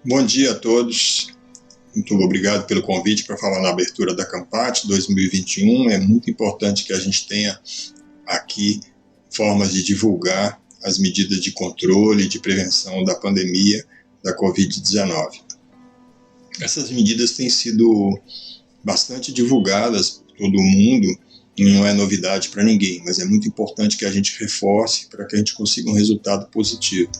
Bom dia a todos. Muito obrigado pelo convite para falar na abertura da Campat 2021. É muito importante que a gente tenha aqui formas de divulgar as medidas de controle e de prevenção da pandemia da Covid-19. Essas medidas têm sido bastante divulgadas por todo o mundo, e não é novidade para ninguém, mas é muito importante que a gente reforce para que a gente consiga um resultado positivo.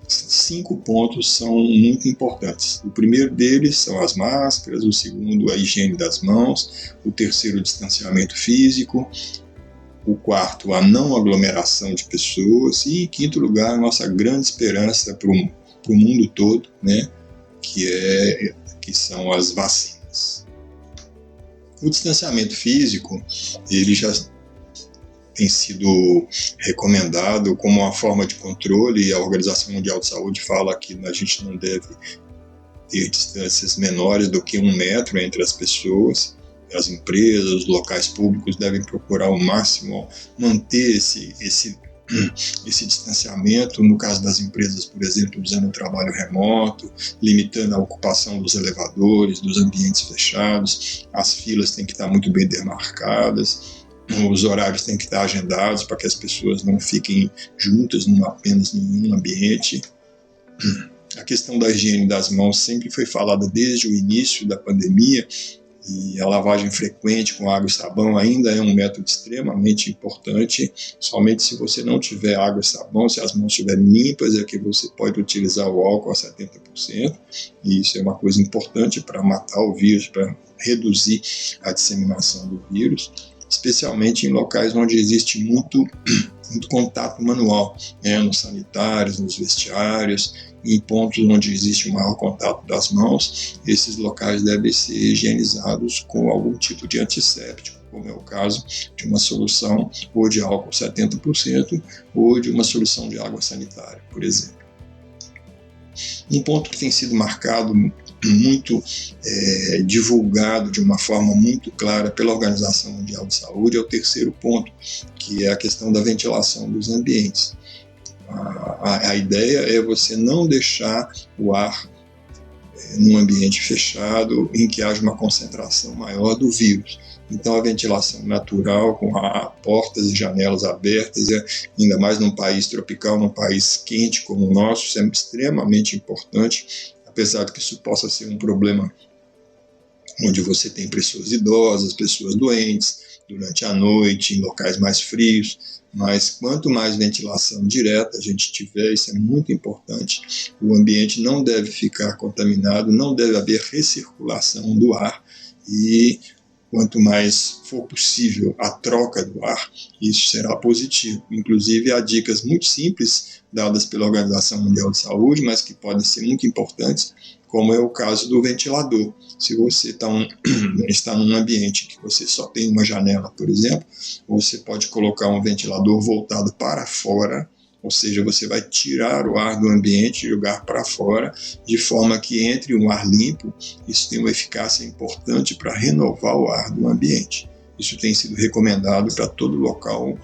5 pontos são muito importantes. O primeiro deles são as máscaras, o segundo, a higiene das mãos, o terceiro, o distanciamento físico, o quarto, a não aglomeração de pessoas e, em quinto lugar, a nossa grande esperança para o mundo todo, né, que são as vacinas. O distanciamento físico, ele já tem sido recomendado como uma forma de controle, e a Organização Mundial de Saúde fala que a gente não deve ter distâncias menores do que 1 metro entre as pessoas. As empresas, os locais públicos devem procurar ao máximo manter esse distanciamento. No caso das empresas, por exemplo, usando o trabalho remoto, limitando a ocupação dos elevadores, dos ambientes fechados. As filas têm que estar muito bem demarcadas. Os horários têm que estar agendados para que as pessoas não fiquem juntas apenas em um ambiente. A questão da higiene das mãos sempre foi falada desde o início da pandemia, e a lavagem frequente com água e sabão ainda é um método extremamente importante. Somente se você não tiver água e sabão, se as mãos estiverem limpas, é que você pode utilizar o álcool a 70%, e isso é uma coisa importante para matar o vírus, para reduzir a disseminação do vírus, especialmente em locais onde existe muito contato manual, nos sanitários, nos vestiários, em pontos onde existe um maior contato das mãos. Esses locais devem ser higienizados com algum tipo de antisséptico, como é o caso de uma solução ou de álcool 70% ou de uma solução de água sanitária, por exemplo. Um ponto que tem sido marcado, muito divulgado de uma forma muito clara pela Organização Mundial de Saúde, é o terceiro ponto, que é a questão da ventilação dos ambientes. A ideia é você não deixar o ar num ambiente fechado em que haja uma concentração maior do vírus. Então, a ventilação natural, com portas e janelas abertas, ainda mais num país tropical, num país quente como o nosso, isso é extremamente importante, apesar de que isso possa ser um problema onde você tem pessoas idosas, pessoas doentes, durante a noite, em locais mais frios. Mas quanto mais ventilação direta a gente tiver, isso é muito importante. O ambiente não deve ficar contaminado, não deve haver recirculação do ar, e quanto mais for possível a troca do ar, isso será positivo. Inclusive, há dicas muito simples dadas pela Organização Mundial de Saúde, mas que podem ser muito importantes, como é o caso do ventilador. Se você está num ambiente que você só tem uma janela, por exemplo, você pode colocar um ventilador voltado para fora, ou seja, você vai tirar o ar do ambiente e jogar para fora, de forma que entre um ar limpo. Isso tem uma eficácia importante para renovar o ar do ambiente. Isso tem sido recomendado para todo local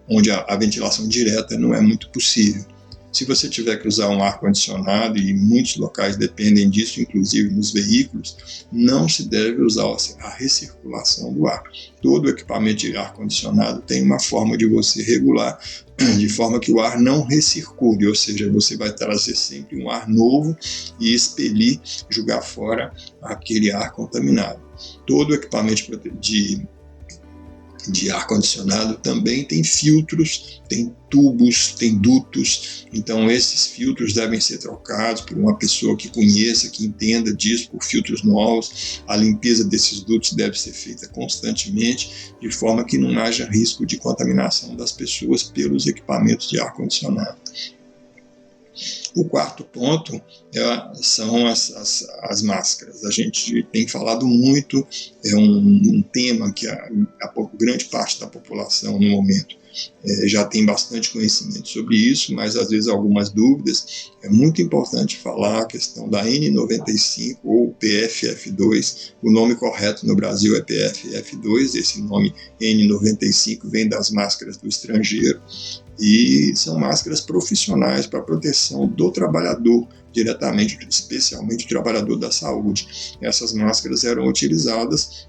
onde a ventilação direta não é muito possível. Se você tiver que usar um ar-condicionado, e muitos locais dependem disso, inclusive nos veículos, não se deve usar a recirculação do ar. Todo equipamento de ar-condicionado tem uma forma de você regular, de forma que o ar não recircule, ou seja, você vai trazer sempre um ar novo e expelir, jogar fora aquele ar contaminado. Todo equipamento de ar-condicionado também tem filtros, tem tubos, tem dutos. Então esses filtros devem ser trocados por uma pessoa que conheça, que entenda disso, por filtros novos. A limpeza desses dutos deve ser feita constantemente, de forma que não haja risco de contaminação das pessoas pelos equipamentos de ar-condicionado. O quarto ponto são as máscaras. A gente tem falado muito, é um tema que a grande parte da população no momento já tem bastante conhecimento sobre isso, mas às vezes algumas dúvidas. É muito importante falar a questão da N95 ou PFF2. O nome correto no Brasil é PFF2, esse nome N95 vem das máscaras do estrangeiro, e são máscaras profissionais para proteção do trabalhador, diretamente, especialmente o trabalhador da saúde. Essas máscaras eram utilizadas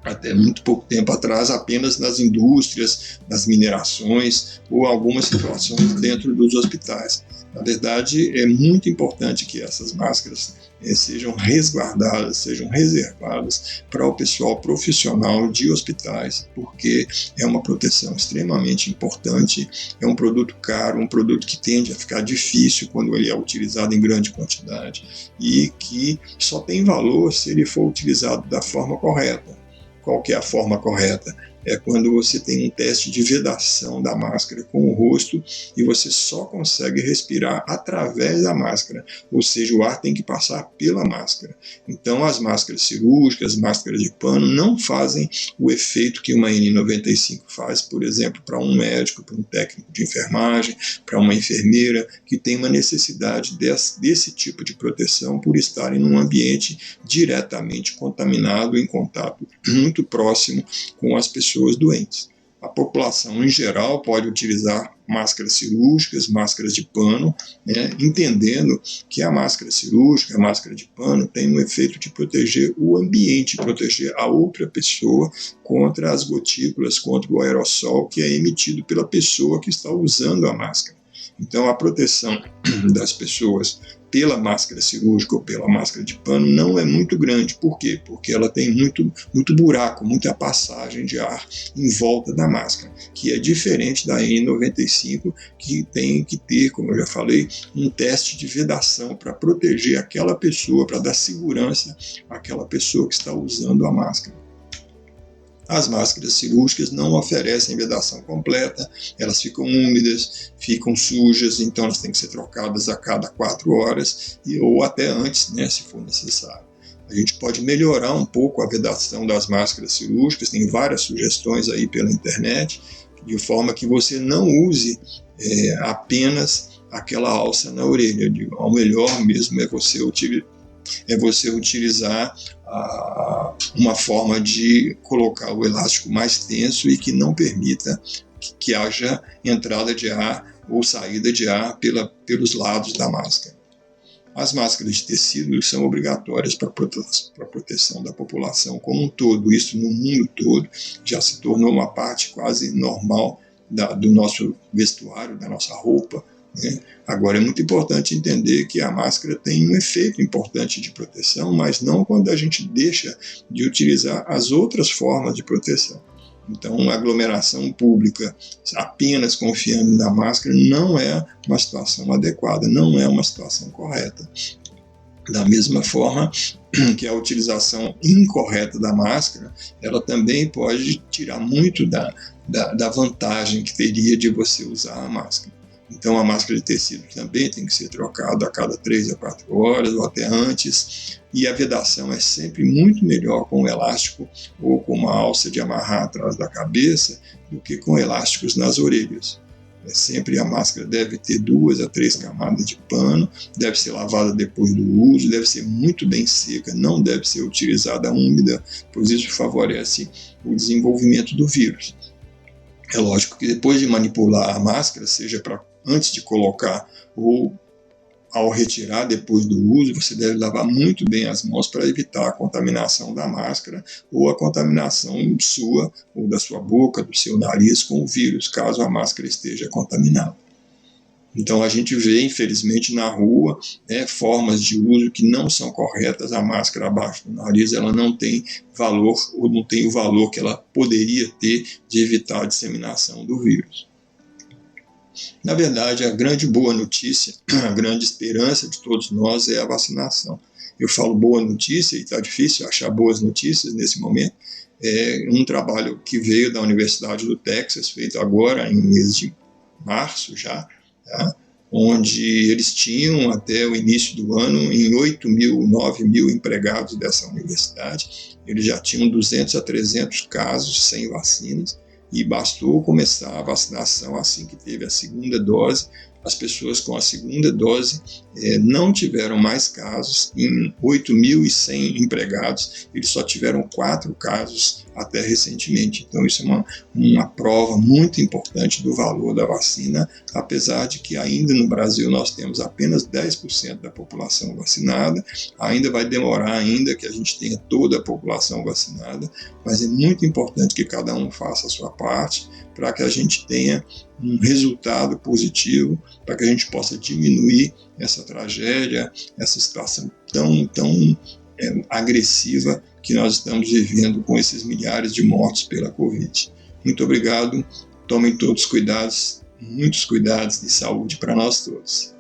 até muito pouco tempo atrás apenas nas indústrias, nas minerações ou algumas situações dentro dos hospitais. Na verdade, é muito importante que essas máscaras sejam resguardadas, sejam reservadas para o pessoal profissional de hospitais, porque é uma proteção extremamente importante, é um produto caro, um produto que tende a ficar difícil quando ele é utilizado em grande quantidade e que só tem valor se ele for utilizado da forma correta. Qual que é a forma correta? É quando você tem um teste de vedação da máscara com o rosto e você só consegue respirar através da máscara, ou seja, o ar tem que passar pela máscara. Então as máscaras cirúrgicas, máscaras de pano, não fazem o efeito que uma N95 faz, por exemplo, para um médico, para um técnico de enfermagem, para uma enfermeira, que tem uma necessidade desse tipo de proteção por estarem num ambiente diretamente contaminado, em contato muito próximo com as pessoas doentes. A população em geral pode utilizar máscaras cirúrgicas, máscaras de pano, entendendo que a máscara cirúrgica, a máscara de pano, tem um efeito de proteger o ambiente, proteger a outra pessoa contra as gotículas, contra o aerossol que é emitido pela pessoa que está usando a máscara. Então, a proteção das pessoas pela máscara cirúrgica ou pela máscara de pano não é muito grande. Por quê? Porque ela tem muito buraco, muita passagem de ar em volta da máscara, que é diferente da N95, que tem que ter, como eu já falei, um teste de vedação para proteger aquela pessoa, para dar segurança àquela pessoa que está usando a máscara. As máscaras cirúrgicas não oferecem vedação completa, elas ficam úmidas, ficam sujas, então elas têm que ser trocadas a cada 4 horas ou até antes, se for necessário. A gente pode melhorar um pouco a vedação das máscaras cirúrgicas, tem várias sugestões aí pela internet, de forma que você não use apenas aquela alça na orelha. O melhor mesmo é você utilizar uma forma de colocar o elástico mais tenso e que não permita que haja entrada de ar ou saída de ar pelos lados da máscara. As máscaras de tecido são obrigatórias para a proteção da população como um todo. Isso no mundo todo já se tornou uma parte quase normal do nosso vestuário, da nossa roupa. Agora, é muito importante entender que a máscara tem um efeito importante de proteção, mas não quando a gente deixa de utilizar as outras formas de proteção. Então, a aglomeração pública, apenas confiando na máscara, não é uma situação adequada, não é uma situação correta. Da mesma forma que a utilização incorreta da máscara, ela também pode tirar muito da vantagem que teria de você usar a máscara. Então, a máscara de tecido também tem que ser trocada a cada 3 a 4 horas ou até antes. E a vedação é sempre muito melhor com um elástico ou com uma alça de amarrar atrás da cabeça do que com elásticos nas orelhas. Sempre a máscara deve ter 2 a 3 camadas de pano, deve ser lavada depois do uso, deve ser muito bem seca, não deve ser utilizada úmida, pois isso favorece o desenvolvimento do vírus. É lógico que depois de manipular a máscara, seja antes de colocar ou ao retirar depois do uso, você deve lavar muito bem as mãos para evitar a contaminação da máscara ou a contaminação sua ou da sua boca, do seu nariz com o vírus, caso a máscara esteja contaminada. Então a gente vê, infelizmente, na rua, formas de uso que não são corretas. A máscara abaixo do nariz, ela não tem valor ou não tem o valor que ela poderia ter de evitar a disseminação do vírus. Na verdade, a grande boa notícia, a grande esperança de todos nós é a vacinação. Eu falo boa notícia e está difícil achar boas notícias nesse momento. É um trabalho que veio da Universidade do Texas, feito agora em mês de março já, onde eles tinham até o início do ano, em 8 mil, 9 mil empregados dessa universidade, eles já tinham 200 a 300 casos sem vacinas, e bastou começar a vacinação assim que teve a segunda dose. As pessoas com a segunda dose não tiveram mais casos. Em 8.100 empregados, eles só tiveram 4 casos até recentemente. Então isso é uma prova muito importante do valor da vacina, apesar de que ainda no Brasil nós temos apenas 10% da população vacinada. Ainda vai demorar ainda que a gente tenha toda a população vacinada, mas é muito importante que cada um faça a sua parte para que a gente tenha um resultado positivo, para que a gente possa diminuir essa tragédia, essa situação tão agressiva que nós estamos vivendo com esses milhares de mortos pela Covid. Muito obrigado, tomem todos cuidados, muitos cuidados de saúde para nós todos.